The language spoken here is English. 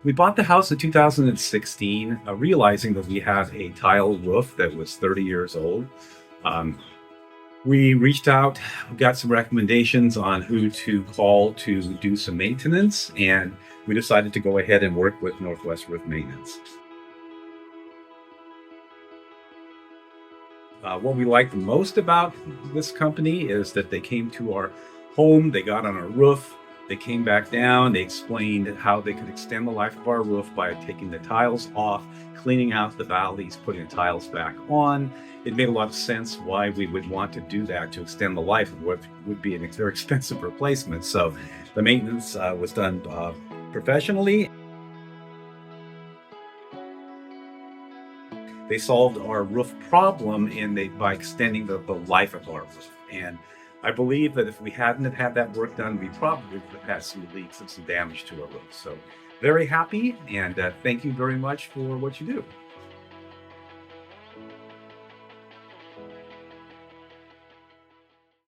We bought the house in 2016, realizing that we had a tile roof that was 30 years old. Um, we reached out, got some recommendations on who to call to do some maintenance, and we decided to go ahead and work with Northwest Roof Maintenance. What we liked most about this company is that they came to our home, they got on our roof, they came back down, they explained how they could extend the life of our roof by taking the tiles off, cleaning out the valleys, putting the tiles back on. It made a lot of sense why we would want to do that to extend the life of what would be a very expensive replacement. So the maintenance was done professionally. They solved our roof problem by extending the life of our roof. And I believe that if we hadn't have had that work done, we probably would have had some leaks and some damage to our roof. So very happy, and thank you very much for what you do.